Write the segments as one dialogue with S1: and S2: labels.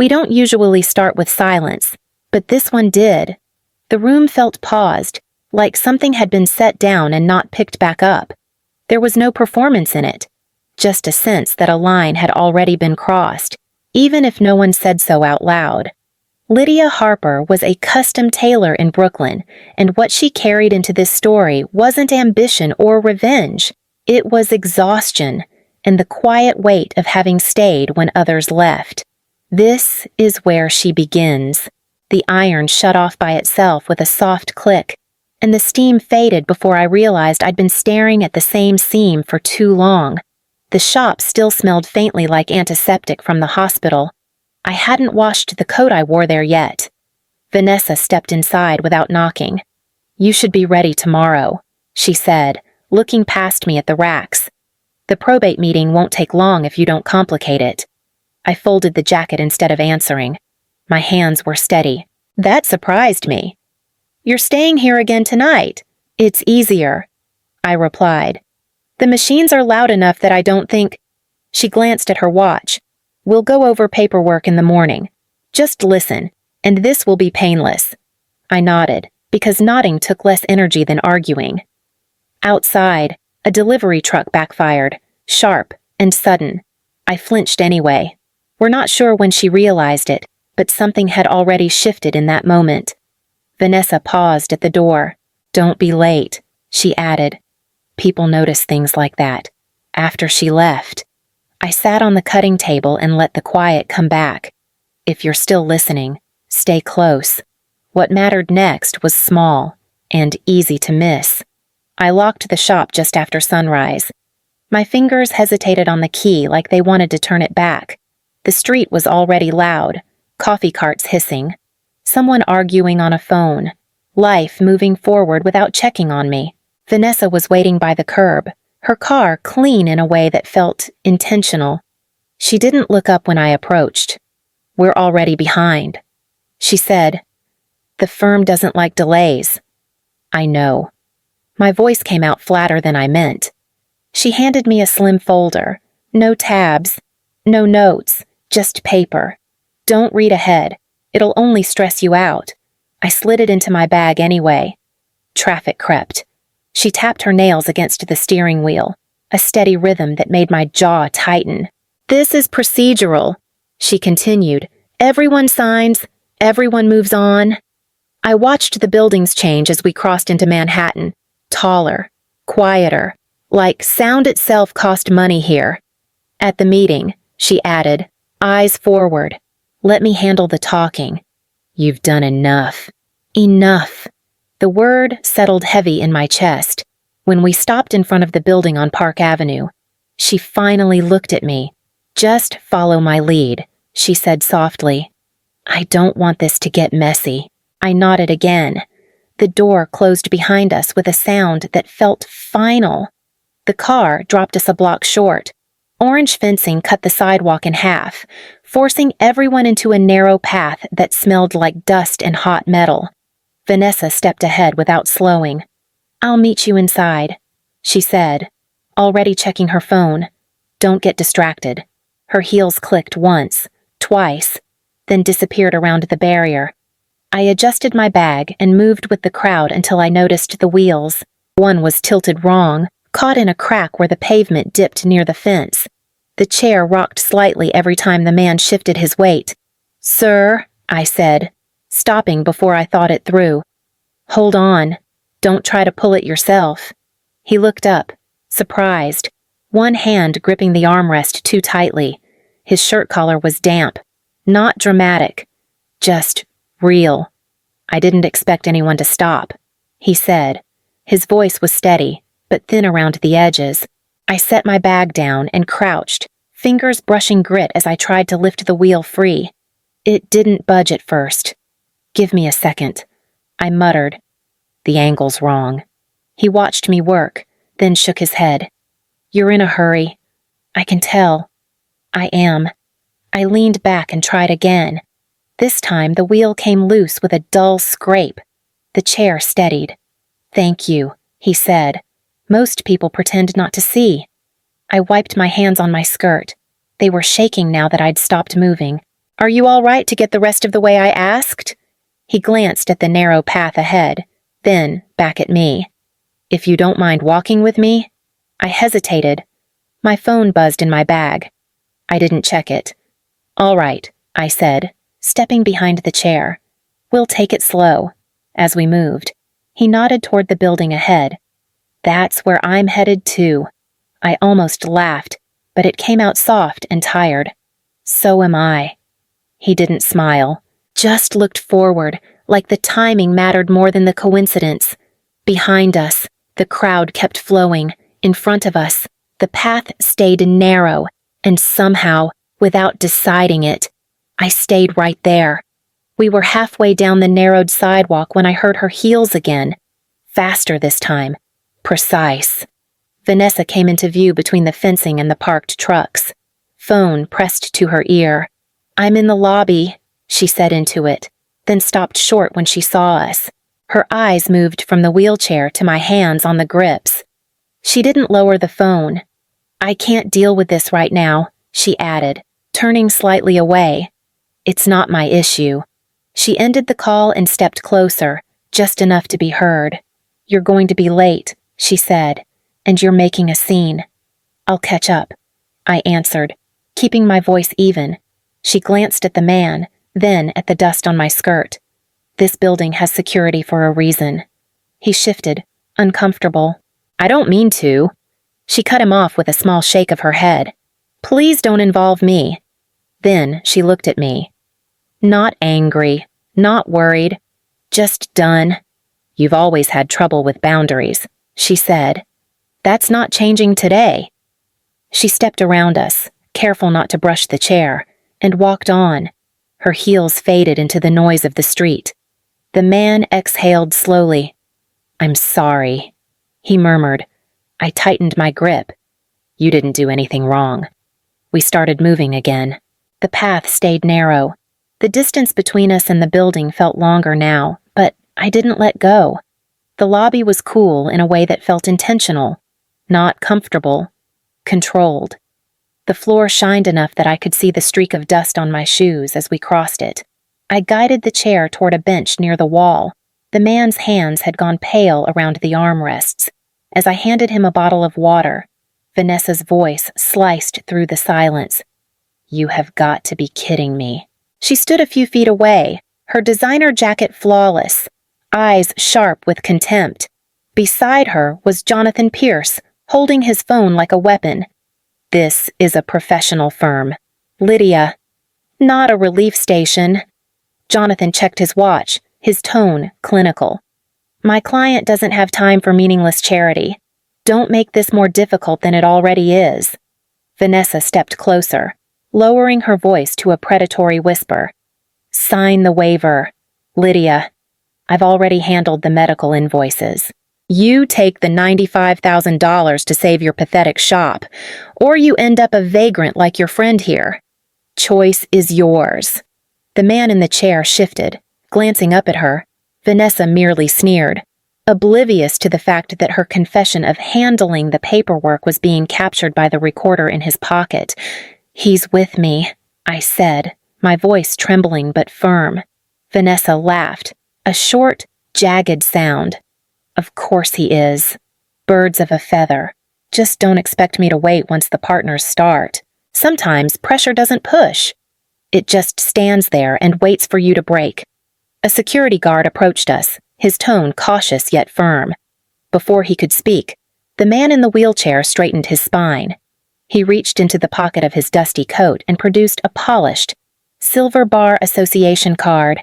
S1: We don't usually start with silence, but this one did. The room felt paused, like something had been set down and not picked back up. There was no performance in it, just a sense that a line had already been crossed, even if no one said so out loud. Lydia Harper was a custom tailor in Brooklyn, and what she carried into this story wasn't ambition or revenge. It was exhaustion and the quiet weight of having stayed when others left. This is where she begins. The iron shut off by itself with a soft click, and the steam faded before I realized I'd been staring at the same seam for too long. The shop still smelled faintly like antiseptic from the hospital. I hadn't washed the coat I wore there yet. Vanessa stepped inside without knocking. "You should be ready tomorrow," she said, looking past me at the racks. "The probate meeting won't take long if you don't complicate it." I folded the jacket instead of answering. My hands were steady. That surprised me. "You're staying here again tonight. It's easier," I replied. "The machines are loud enough that I don't think—" She glanced at her watch. "We'll go over paperwork in the morning. Just listen, and this will be painless." I nodded, because nodding took less energy than arguing. Outside, a delivery truck backfired, sharp and sudden. I flinched anyway. We're not sure when she realized it, but something had already shifted in that moment. Vanessa paused at the door. "Don't be late," she added. People notice things like that. After she left, I sat on the cutting table and let the quiet come back. If you're still listening, stay close. What mattered next was small and easy to miss. I locked the shop just after sunrise. My fingers hesitated on the key like they wanted to turn it back. The street was already loud, coffee carts hissing, someone arguing on a phone, life moving forward without checking on me. Vanessa was waiting by the curb, her car clean in a way that felt intentional. She didn't look up when I approached. "We're already behind," she said. "The firm doesn't like delays." "I know." My voice came out flatter than I meant. She handed me a slim folder. No tabs, no notes, just paper. "Don't read ahead. It'll only stress you out." I slid it into my bag anyway. Traffic crept. She tapped her nails against the steering wheel, a steady rhythm that made my jaw tighten. "This is procedural," she continued. "Everyone signs, everyone moves on." I watched the buildings change as we crossed into Manhattan. Taller, quieter, like sound itself cost money here. "At the meeting," she added, eyes forward. "Let me handle the talking." "You've done enough." Enough. The word settled heavy in my chest. When we stopped in front of the building on Park Avenue, she finally looked at me. "Just follow my lead," she said softly. "I don't want this to get messy." I nodded again. The door closed behind us with a sound that felt final. The car dropped us a block short. Orange fencing cut the sidewalk in half, forcing everyone into a narrow path that smelled like dust and hot metal. Vanessa stepped ahead without slowing. "I'll meet you inside," she said, already checking her phone. "Don't get distracted." Her heels clicked once, twice, then disappeared around the barrier. I adjusted my bag and moved with the crowd until I noticed the wheels. One was tilted wrong, caught in a crack where the pavement dipped near the fence. The chair rocked slightly every time the man shifted his weight. "Sir," I said, stopping before I thought it through. "Hold on. Don't try to pull it yourself." He looked up, surprised, one hand gripping the armrest too tightly. His shirt collar was damp. Not dramatic, just real. "I didn't expect anyone to stop," he said. His voice was steady, but thin around the edges. I set my bag down and crouched, fingers brushing grit as I tried to lift the wheel free. It didn't budge at first. "Give me a second," I muttered. "The angle's wrong." He watched me work, then shook his head. "You're in a hurry." "I can tell." "I am." I leaned back and tried again. This time the wheel came loose with a dull scrape. The chair steadied. "Thank you," he said. Most people pretend not to see. I wiped my hands on my skirt. They were shaking now that I'd stopped moving. Are you all right to get the rest of the way I asked? He glanced at the narrow path ahead, then back at me. If you don't mind walking with me? I hesitated. My phone buzzed in my bag. I didn't check it. All right, I said, stepping behind the chair. We'll take it slow. As we moved, he nodded toward the building ahead. That's where I'm headed too. I almost laughed, but it came out soft and tired. So am I. He didn't smile, just looked forward, like the timing mattered more than the coincidence. Behind us, the crowd kept flowing. In front of us, the path stayed narrow, and somehow, without deciding it, I stayed right there. We were halfway down the narrowed sidewalk when I heard her heels again. Faster this time. Precise. Vanessa came into view between the fencing and the parked trucks. Phone pressed to her ear. I'm in the lobby, she said into it, then stopped short when she saw us. Her eyes moved from the wheelchair to my hands on the grips. She didn't lower the phone. I can't deal with this right now, she added, turning slightly away. It's not my issue. She ended the call and stepped closer, just enough to be heard. You're going to be late, she said, and you're making a scene. I'll catch up, I answered, keeping my voice even. She glanced at the man, then at the dust on my skirt. This building has security for a reason. He shifted, uncomfortable. I don't mean to. She cut him off with a small shake of her head. Please don't involve me. Then she looked at me. Not angry, not worried, just done. You've always had trouble with boundaries, she said. That's not changing today. She stepped around us, careful not to brush the chair, and walked on. Her heels faded into the noise of the street. The man exhaled slowly. I'm sorry, he murmured. I tightened my grip. You didn't do anything wrong. We started moving again. The path stayed narrow. The distance between us and the building felt longer now, but I didn't let go. The lobby was cool in a way that felt intentional, not comfortable, controlled. The floor shined enough that I could see the streak of dust on my shoes as we crossed it. I guided the chair toward a bench near the wall. The man's hands had gone pale around the armrests. As I handed him a bottle of water, Vanessa's voice sliced through the silence. You have got to be kidding me. She stood a few feet away, her designer jacket flawless, eyes sharp with contempt. Beside her was Jonathan Pierce, holding his phone like a weapon. This is a professional firm. Lydia. Not a relief station. Jonathan checked his watch, his tone clinical. My client doesn't have time for meaningless charity. Don't make this more difficult than it already is. Vanessa stepped closer, lowering her voice to a predatory whisper. Sign the waiver. Lydia. I've already handled the medical invoices. You take the $95,000 to save your pathetic shop, or you end up a vagrant like your friend here. Choice is yours. The man in the chair shifted, glancing up at her. Vanessa merely sneered, oblivious to the fact that her confession of handling the paperwork was being captured by the recorder in his pocket. He's with me, I said, my voice trembling but firm. Vanessa laughed, a short, jagged sound. Of course he is. Birds of a feather. Just don't expect me to wait once the partners start. Sometimes pressure doesn't push. It just stands there and waits for you to break. A security guard approached us, his tone cautious yet firm. Before he could speak, the man in the wheelchair straightened his spine. He reached into the pocket of his dusty coat and produced a polished, Silver Bar Association card.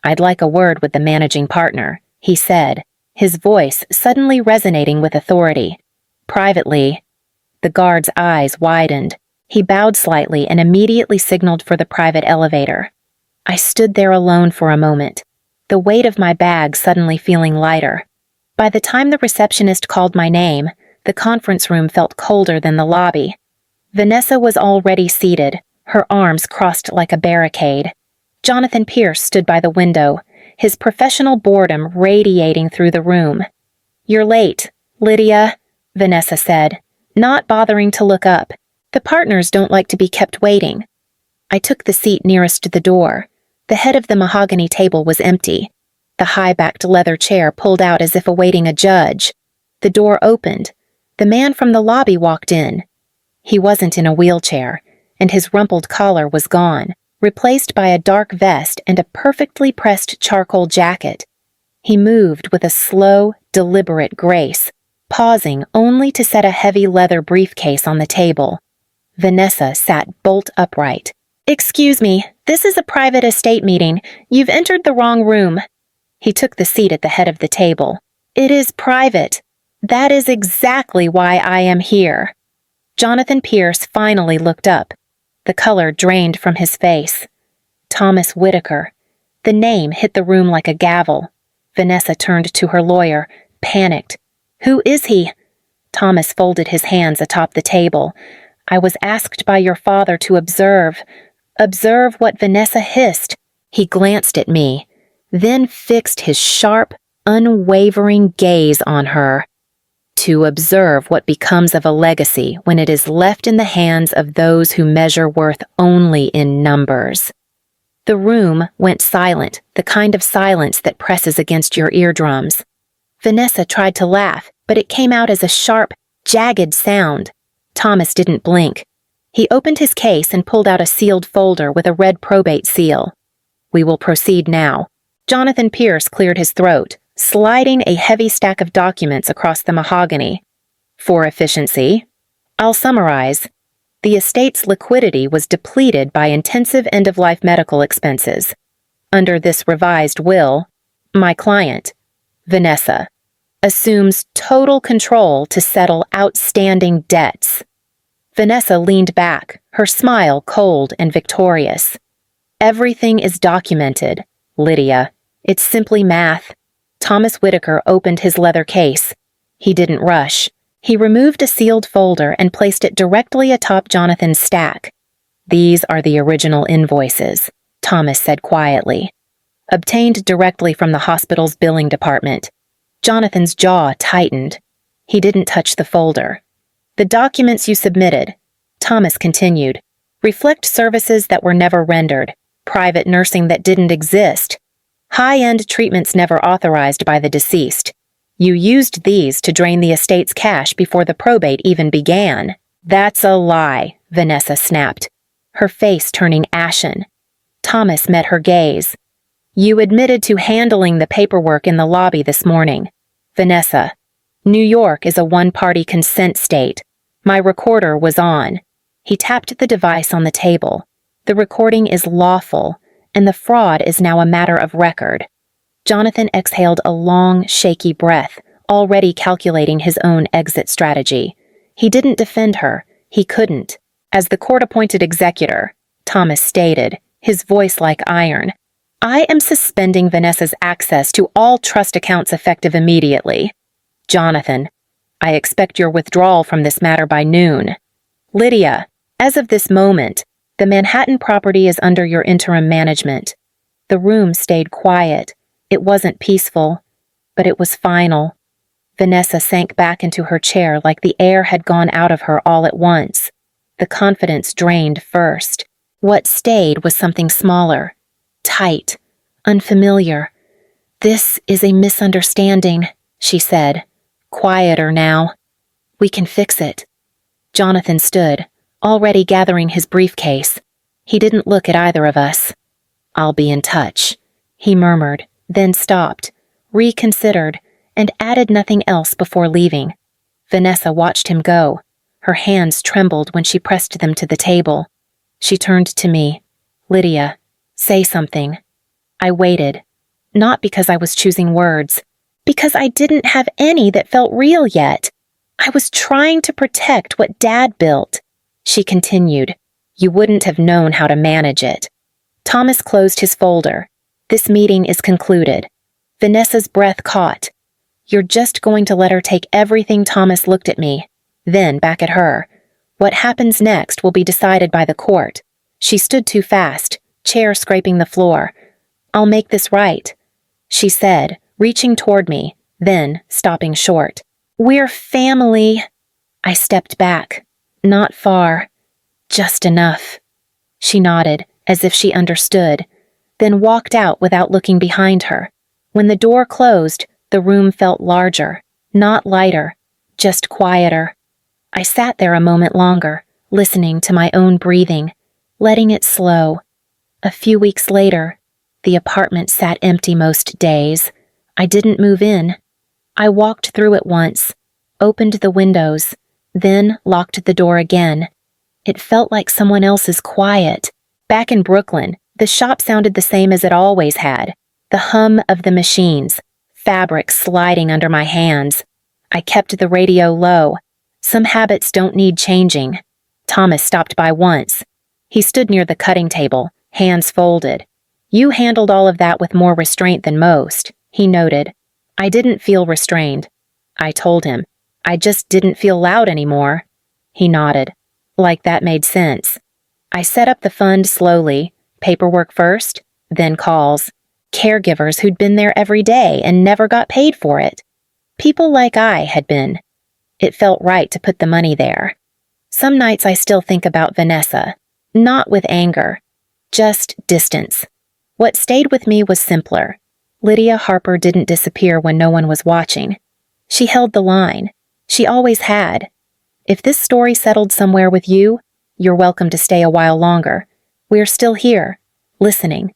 S1: I'd like a word with the managing partner, he said, his voice suddenly resonating with authority. Privately. The guard's eyes widened. He bowed slightly and immediately signaled for the private elevator. I stood there alone for a moment, the weight of my bag suddenly feeling lighter. By the time the receptionist called my name, the conference room felt colder than the lobby. Vanessa was already seated, her arms crossed like a barricade. Jonathan Pierce stood by the window, his professional boredom radiating through the room. You're late, Lydia, Vanessa said, not bothering to look up. The partners don't like to be kept waiting. I took the seat nearest to the door. The head of the mahogany table was empty. The high-backed leather chair pulled out as if awaiting a judge. The door opened. The man from the lobby walked in. He wasn't in a wheelchair, and his rumpled collar was gone, replaced by a dark vest and a perfectly pressed charcoal jacket. He moved with a slow, deliberate grace, pausing only to set a heavy leather briefcase on the table. Vanessa sat bolt upright. "Excuse me, this is a private estate meeting. You've entered the wrong room." He took the seat at the head of the table. "It is private. That is exactly why I am here." Jonathan Pierce finally looked up. The color drained from his face. Thomas Whitaker. The name hit the room like a gavel. Vanessa turned to her lawyer, panicked. "Who is he?" Thomas folded his hands atop the table. "I was asked by your father to observe. Observe what?" Vanessa hissed. He glanced at me, then fixed his sharp, unwavering gaze on her. "To observe what becomes of a legacy when it is left in the hands of those who measure worth only in numbers." The room went silent, the kind of silence that presses against your eardrums. Vanessa tried to laugh, but it came out as a sharp, jagged sound. Thomas didn't blink. He opened his case and pulled out a sealed folder with a red probate seal. "We will proceed now." Jonathan Pierce cleared his throat, sliding a heavy stack of documents across the mahogany. "For efficiency, I'll summarize. The estate's liquidity was depleted by intensive end-of-life medical expenses. Under this revised will, my client, Vanessa, assumes total control to settle outstanding debts." Vanessa leaned back, her smile cold and victorious. "Everything is documented, Lydia. It's simply math." Thomas Whitaker opened his leather case. He didn't rush. He removed a sealed folder and placed it directly atop Jonathan's stack. "These are the original invoices," Thomas said quietly. "Obtained directly from the hospital's billing department." Jonathan's jaw tightened. He didn't touch the folder. "The documents you submitted," Thomas continued, "reflect services that were never rendered, private nursing that didn't exist, high-end treatments never authorized by the deceased. You used these to drain the estate's cash before the probate even began." "That's a lie," Vanessa snapped, her face turning ashen. Thomas met her gaze. "You admitted to handling the paperwork in the lobby this morning. Vanessa, New York is a one-party consent state. My recorder was on." He tapped the device on the table. "The recording is lawful, and the fraud is now a matter of record." Jonathan exhaled a long, shaky breath, already calculating his own exit strategy. He didn't defend her. He couldn't. "As the court-appointed executor," Thomas stated, his voice like iron, "I am suspending Vanessa's access to all trust accounts effective immediately. Jonathan, I expect your withdrawal from this matter by noon. Lydia, as of this moment, the Manhattan property is under your interim management." The room stayed quiet. It wasn't peaceful, but it was final. Vanessa sank back into her chair like the air had gone out of her all at once. The confidence drained first. What stayed was something smaller, tight, unfamiliar. "This is a misunderstanding," she said, quieter now. "We can fix it." Jonathan stood, already gathering his briefcase. He didn't look at either of us. "I'll be in touch," he murmured, then stopped, reconsidered, and added nothing else before leaving. Vanessa watched him go. Her hands trembled when she pressed them to the table. She turned to me. "Lydia, say something." I waited, not because I was choosing words, because I didn't have any that felt real yet. I was trying to protect what Dad built. She continued, "You wouldn't have known how to manage it." Thomas closed his folder. "This meeting is concluded." Vanessa's breath caught. "You're just going to let her take everything?" Thomas looked at me, then back at her. "What happens next will be decided by the court." She stood too fast, chair scraping the floor. "I'll make this right," she said, reaching toward me, then stopping short. "We're family." I stepped back. Not far. Just enough. She nodded, as if she understood, then walked out without looking behind her. When the door closed, the room felt larger, not lighter, just quieter. I sat there a moment longer, listening to my own breathing, letting it slow. A few weeks later, the apartment sat empty most days. I didn't move in. I walked through it once, opened the windows, then locked the door again. It felt like someone else's quiet. Back in Brooklyn, the shop sounded the same as it always had. The hum of the machines, fabric sliding under my hands. I kept the radio low. Some habits don't need changing. Thomas stopped by once. He stood near the cutting table, hands folded. "You handled all of that with more restraint than most," he noted. I didn't feel restrained. I told him. I just didn't feel loud anymore. He nodded, like that made sense. I set up the fund slowly, paperwork first, then calls. Caregivers who'd been there every day and never got paid for it. People like I had been. It felt right to put the money there. Some nights I still think about Vanessa, not with anger, just distance. What stayed with me was simpler. Lydia Harper didn't disappear when no one was watching. She held the line. She always had. If this story settled somewhere with you, you're welcome to stay a while longer. We're still here, listening.